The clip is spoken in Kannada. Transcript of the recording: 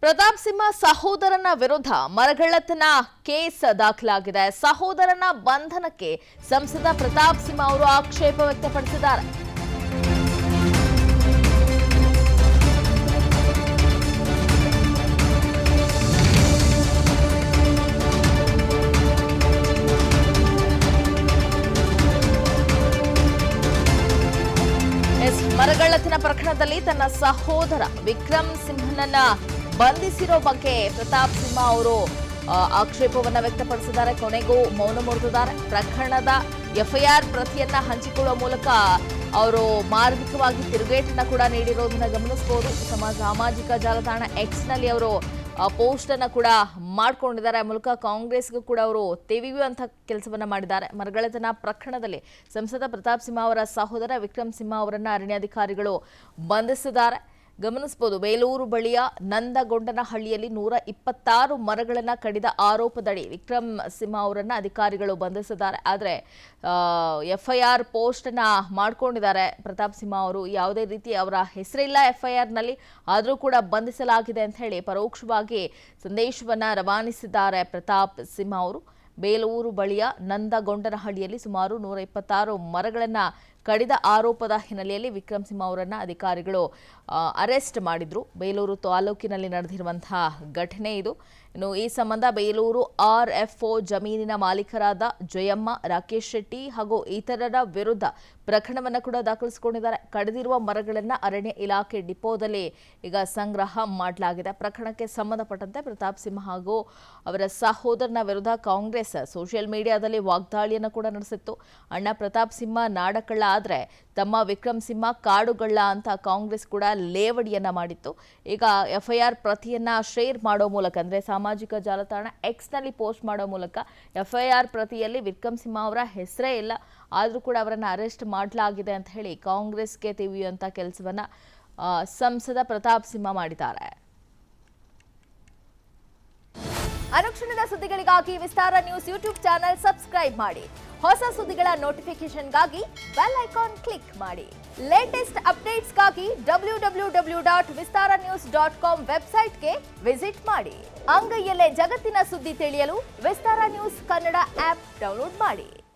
ಪ್ರತಾಪ್ ಸಿಂಹ ಸಹೋದರನ ವಿರುದ್ಧ ಮರಗಳ್ಳತನ ಕೇಸ್ ದಾಖಲಾಗಿದೆ. ಸಹೋದರನ ಬಂಧನಕ್ಕೆ ಸಂಸದ ಪ್ರತಾಪ್ ಸಿಂಹ ಅವರು ಆಕ್ಷೇಪ ವ್ಯಕ್ತಪಡಿಸಿದ್ದಾರೆ. ಮರಗಳ್ಳತನ ಪ್ರಕರಣದಲ್ಲಿ ತನ್ನ ಸಹೋದರ ವಿಕ್ರಮ್ ಸಿಂಹನನ್ನ ಬಂಧಿಸಿರೋ ಬಗ್ಗೆ ಪ್ರತಾಪ್ ಸಿಂಹ ಅವರು ಆಕ್ಷೇಪವನ್ನ ವ್ಯಕ್ತಪಡಿಸಿದ್ದಾರೆ. ಕೊನೆಗೂ ಮೌನ ಮುರಿದಿದ್ದಾರೆ. ಪ್ರಕರಣದ ಎಫ್ಐಆರ್ ಪ್ರತಿಯನ್ನ ಹಂಚಿಕೊಳ್ಳುವ ಮೂಲಕ ಅವರು ಮಾರ್ಮಿಕವಾಗಿ ತಿರುಗೇಟನ್ನ ಕೂಡ ನೀಡಿರೋದನ್ನ ಗಮನಿಸಬಹುದು. ಸಾಮಾಜಿಕ ಜಾಲತಾಣ ಎಕ್ಸ್ ನಲ್ಲಿ ಅವರು ಪೋಸ್ಟ್ ಅನ್ನ ಕೂಡ ಮಾಡ್ಕೊಂಡಿದ್ದಾರೆ. ಆ ಮೂಲಕ ಕಾಂಗ್ರೆಸ್ಗೂ ಕೂಡ ಅವರು ತೆವಿಯುವಂತ ಕೆಲಸವನ್ನ ಮಾಡಿದ್ದಾರೆ. ಮರಗಳ್ಳತನ ಪ್ರಕರಣದಲ್ಲಿ ಸಂಸದ ಪ್ರತಾಪ್ ಸಿಂಹ ಅವರ ಸಹೋದರ ವಿಕ್ರಮ್ ಸಿಂಹ ಅವರನ್ನ ಅರಣ್ಯಾಧಿಕಾರಿಗಳು ಬಂಧಿಸಿದ್ದಾರೆ. ಗಮನಿಸಬಹುದು, ಬೇಲೂರು ಬಳಿಯ ನಂದಗೊಂಡನಹಳ್ಳಿಯಲ್ಲಿ 126 ಮರಗಳನ್ನು ಕಡಿದ ಆರೋಪದಡಿ ವಿಕ್ರಮ್ ಸಿಂಹ ಅವರನ್ನ ಅಧಿಕಾರಿಗಳು ಬಂಧಿಸಿದ್ದಾರೆ. ಆದರೆ ಎಫ್ಐಆರ್ ಪೋಸ್ಟ್ ಅನ್ನ ಮಾಡ್ಕೊಂಡಿದ್ದಾರೆ ಪ್ರತಾಪ್ ಸಿಂಹ ಅವರು. ಯಾವುದೇ ರೀತಿ ಅವರ ಹೆಸರಿಲ್ಲ ಎಫ್ಐಆರ್ ನಲ್ಲಿ, ಆದರೂ ಕೂಡ ಬಂಧಿಸಲಾಗಿದೆ ಅಂತ ಹೇಳಿ ಪರೋಕ್ಷವಾಗಿ ಸಂದೇಶವನ್ನ ರವಾನಿಸಿದ್ದಾರೆ ಪ್ರತಾಪ್ ಸಿಂಹ ಅವರು. ಬೇಲೂರು ಬಳಿಯ ನಂದಗೊಂಡನಹಳ್ಳಿಯಲ್ಲಿ ಸುಮಾರು 126 ಮರಗಳನ್ನು ಕಡಿದ ಆರೋಪದ ಹಿನ್ನೆಲೆಯಲ್ಲಿ ವಿಕ್ರಮ್ ಸಿಂಹ ಅವರನ್ನ ಅಧಿಕಾರಿಗಳು ಅರೆಸ್ಟ್ ಮಾಡಿದ್ರು. ಬೇಲೂರು ತಾಲೂಕಿನಲ್ಲಿ ನಡೆದಿರುವಂತಹ ಘಟನೆ ಇದು. ಇನ್ನು ಈ ಸಂಬಂಧ ಬೇಲೂರು RFO ಜಮೀನಿನ ಮಾಲೀಕರಾದ ಜಯಮ್ಮ, ರಾಕೇಶ್ ಶೆಟ್ಟಿ ಹಾಗೂ ಇತರರ ವಿರುದ್ಧ ಪ್ರಕರಣವನ್ನು ಕೂಡ ದಾಖಲಿಸಿಕೊಂಡಿದ್ದಾರೆ. ಕಡಿದಿರುವ ಮರಗಳನ್ನು ಅರಣ್ಯ ಇಲಾಖೆ ಡಿಪೋದಲ್ಲಿ ಈಗ ಸಂಗ್ರಹ ಮಾಡಲಾಗಿದೆ. ಪ್ರಕರಣಕ್ಕೆ ಸಂಬಂಧಪಟ್ಟಂತೆ ಪ್ರತಾಪ್ ಸಿಂಹ ಹಾಗೂ ಅವರ ಸಹೋದರನ ವಿರುದ್ಧ ಕಾಂಗ್ರೆಸ್ ಸೋಷಿಯಲ್ ಮೀಡಿಯಾದಲ್ಲಿ ವಾಗ್ದಾಳಿಯನ್ನು ಕೂಡ ನಡೆಸಿತ್ತು. ಅಣ್ಣ ಪ್ರತಾಪ್ ಸಿಂಹ ನಾಡಕಳ್ಳ ಆದ್ರೆ ತಮ್ಮ ವಿಕ್ರಮ್ ಸಿಂಹ ಕಾಡುಗಳ್ಳ ಅಂತ ಕಾಂಗ್ರೆಸ್ ಕೂಡ ಲೇವಡಿಯನ್ನ ಮಾಡಿತ್ತು. ಈಗ ಎಫ್ಐಆರ್ ಪ್ರತಿಯನ್ನ ಶೇರ್ ಮಾಡೋ ಮೂಲಕ, ಅಂದ್ರೆ ಸಾಮಾಜಿಕ ಜಾಲತಾಣ ಎಕ್ಸ್ ನಲ್ಲಿ ಪೋಸ್ಟ್ ಮಾಡೋ ಮೂಲಕ ಎಫ್ಐಆರ್ ಪ್ರತಿಯಲ್ಲಿ ವಿಕ್ರಮ್ ಸಿಂಹ ಅವರ ಹೆಸರೇ ಇಲ್ಲ, ಆದ್ರೂ ಕೂಡ ಅವರನ್ನ ಅರೆಸ್ಟ್ ಮಾಡಲಾಗಿದೆ ಅಂತ ಹೇಳಿ ಕಾಂಗ್ರೆಸ್ಗೆ ತೆವಿಯುವಂತ ಕೆಲಸವನ್ನ ಸಂಸದ ಪ್ರತಾಪ್ ಸಿಂಹ ಮಾಡಿದ್ದಾರೆ. ಅನುಕ್ಷಣದ ಸುದ್ದಿಗಳಿಗಾಗಿ ವಿಸ್ತಾರ ನ್ಯೂಸ್ ಯೂಟ್ಯೂಬ್ ಚಾನೆಲ್ ಸಬ್ಸ್ಕ್ರೈಬ್ ಮಾಡಿ. ಹೊಸ ಸುದ್ದಿಗಳ ನೋಟಿಫಿಕೇಶನ್ಗಾಗಿ ಬೆಲ್ ಐಕಾನ್ ಕ್ಲಿಕ್ ಮಾಡಿ. ಲೇಟೆಸ್ಟ್ ಅಪ್ಡೇಟ್ಸ್ಗಾಗಿ www.vistaranews.com ವೆಬ್ಸೈಟ್ಗೆ ವಿಸಿಟ್ ಮಾಡಿ. ಅಂಗೈಯಲ್ಲೇ ಜಗತ್ತಿನ ಸುದ್ದಿ ತಿಳಿಯಲು ವಿಸ್ತಾರ ನ್ಯೂಸ್ ಕನ್ನಡ ಆಪ್ ಡೌನ್ಲೋಡ್ ಮಾಡಿ.